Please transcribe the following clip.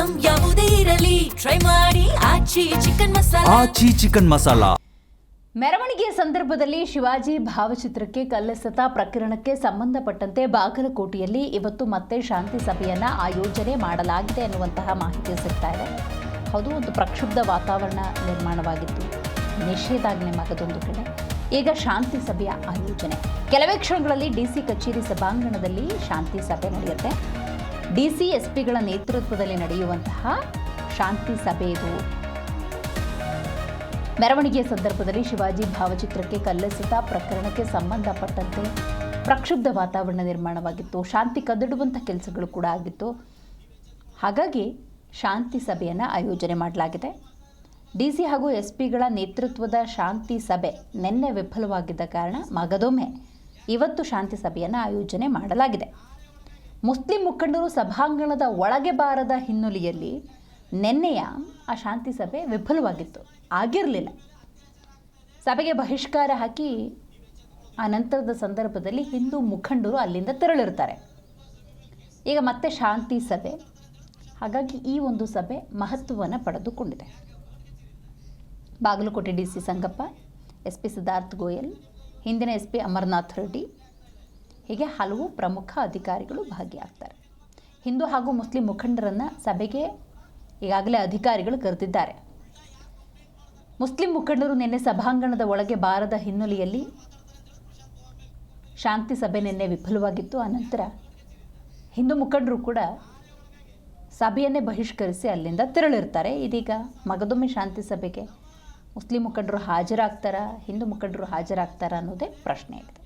Item ಯಾವುದೇ ಇರಲಿ try ಮಾಡಿ ಆಚಿ ಚಿಕನ್ ಮಸಾಲಾ. ಮೆರವಣಿಗೆಯ ಸಂದರ್ಭದಲ್ಲಿ ಶಿವಾಜಿ ಭಾವಚಿತ್ರಕ್ಕೆ ಕಲ್ಲೆಸೆತ ಪ್ರಕರಣಕ್ಕೆ ಸಂಬಂಧಪಟ್ಟಂತೆ ಬಾಗಲಕೋಟೆಯಲ್ಲಿ ಇವತ್ತು ಮತ್ತೆ ಶಾಂತಿ ಸಭೆಯನ್ನು ಆಯೋಜನೆ ಮಾಡಲಾಗಿದೆ ಎನ್ನುವಂತಹ ಮಾಹಿತಿ ಸಿಗ್ತಾ ಇದೆ. ಹೌದು, ಒಂದು ಪ್ರಕ್ಷುಬ್ಧ ವಾತಾವರಣ ನಿರ್ಮಾಣವಾಗಿತ್ತು. ನಿಷೇಧಾಜ್ಞೆ ಮಗದೊಂದು ಕಡೆ, ಈಗ ಶಾಂತಿ ಸಭೆಯ ಆಯೋಜನೆ. ಕೆಲವೇ ಕ್ಷಣಗಳಲ್ಲಿ ಡಿಸಿ ಕಚೇರಿ ಸಭಾಂಗಣದಲ್ಲಿ ಶಾಂತಿ ಸಭೆ ನಡೆಯುತ್ತೆ. ಡಿಸಿ ಎಸ್ಪಿಗಳ ನೇತೃತ್ವದಲ್ಲಿ ನಡೆಯುವಂತಹ ಶಾಂತಿ ಸಭೆ ಇದು. ಮೆರವಣಿಗೆಯ ಸಂದರ್ಭದಲ್ಲಿ ಶಿವಾಜಿ ಭಾವಚಿತ್ರಕ್ಕೆ ಕಲ್ಲೆಸೆತ ಪ್ರಕರಣಕ್ಕೆ ಸಂಬಂಧಪಟ್ಟಂತೆ ಪ್ರಕ್ಷುಬ್ಧ ವಾತಾವರಣ ನಿರ್ಮಾಣವಾಗಿತ್ತು. ಶಾಂತಿ ಕದಡುವಂಥ ಕೆಲಸಗಳು ಕೂಡ ಆಗಿತ್ತು. ಹಾಗಾಗಿ ಶಾಂತಿ ಸಭೆಯನ್ನು ಆಯೋಜನೆ ಮಾಡಲಾಗಿದೆ. ಡಿಸಿ ಹಾಗೂ ಎಸ್ಪಿಗಳ ನೇತೃತ್ವದ ಶಾಂತಿ ಸಭೆ ನಿನ್ನೆ ವಿಫಲವಾಗಿದ್ದ ಕಾರಣ ಮಗದೊಮ್ಮೆ ಇವತ್ತು ಶಾಂತಿ ಸಭೆಯನ್ನು ಆಯೋಜನೆ ಮಾಡಲಾಗಿದೆ. ಮುಸ್ಲಿಂ ಮುಖಂಡರು ಸಭಾಂಗಣದ ಒಳಗೆ ಬಾರದ ಹಿನ್ನೆಲೆಯಲ್ಲಿ ನಿನ್ನೆಯ ಆ ಶಾಂತಿ ಸಭೆ ವಿಫಲವಾಗಿತ್ತು, ಆಗಿರಲಿಲ್ಲ. ಸಭೆಗೆ ಬಹಿಷ್ಕಾರ ಹಾಕಿ ಆ ನಂತರದ ಸಂದರ್ಭದಲ್ಲಿ ಹಿಂದೂ ಮುಖಂಡರು ಅಲ್ಲಿಂದ ತೆರಳಿರ್ತಾರೆ. ಈಗ ಮತ್ತೆ ಶಾಂತಿ ಸಭೆ, ಹಾಗಾಗಿ ಈ ಒಂದು ಸಭೆ ಮಹತ್ವವನ್ನು ಪಡೆದುಕೊಂಡಿದೆ. ಬಾಗಲಕೋಟೆ ಡಿಸಿ ಸಂಗಪ್ಪ, ಎಸ್ಪಿ ಸಿದ್ಧಾರ್ಥ ಗೋಯಲ್, ಹಿಂದಿನ ಎಸ್ಪಿ ಅಮರನಾಥ್ ರೆಡ್ಡಿ, ಹೀಗೆ ಹಲವು ಪ್ರಮುಖ ಅಧಿಕಾರಿಗಳು ಭಾಗಿಯಾಗ್ತಾರೆ. ಹಿಂದೂ ಹಾಗೂ ಮುಸ್ಲಿಂ ಮುಖಂಡರನ್ನು ಸಭೆಗೆ ಈಗಾಗಲೇ ಅಧಿಕಾರಿಗಳು ಕರೆದಿದ್ದಾರೆ. ಮುಸ್ಲಿಂ ಮುಖಂಡರು ನಿನ್ನೆ ಸಭಾಂಗಣದ ಒಳಗೆ ಬಾರದ ಹಿನ್ನೆಲೆಯಲ್ಲಿ ಶಾಂತಿ ಸಭೆ ನಿನ್ನೆ ವಿಫಲವಾಗಿತ್ತು. ಅನಂತರ ಹಿಂದೂ ಮುಖಂಡರು ಕೂಡ ಸಭೆಯನ್ನೇ ಬಹಿಷ್ಕರಿಸಿ ಅಲ್ಲಿಂದ ತೆರಳಿರ್ತಾರೆ. ಇದೀಗ ಮಗದೊಮ್ಮೆ ಶಾಂತಿ ಸಭೆಗೆ ಮುಸ್ಲಿಂ ಮುಖಂಡರು ಹಾಜರಾಗ್ತಾರಾ, ಹಿಂದೂ ಮುಖಂಡರು ಹಾಜರಾಗ್ತಾರಾ ಅನ್ನೋದೇ ಪ್ರಶ್ನೆ ಆಗಿದೆ.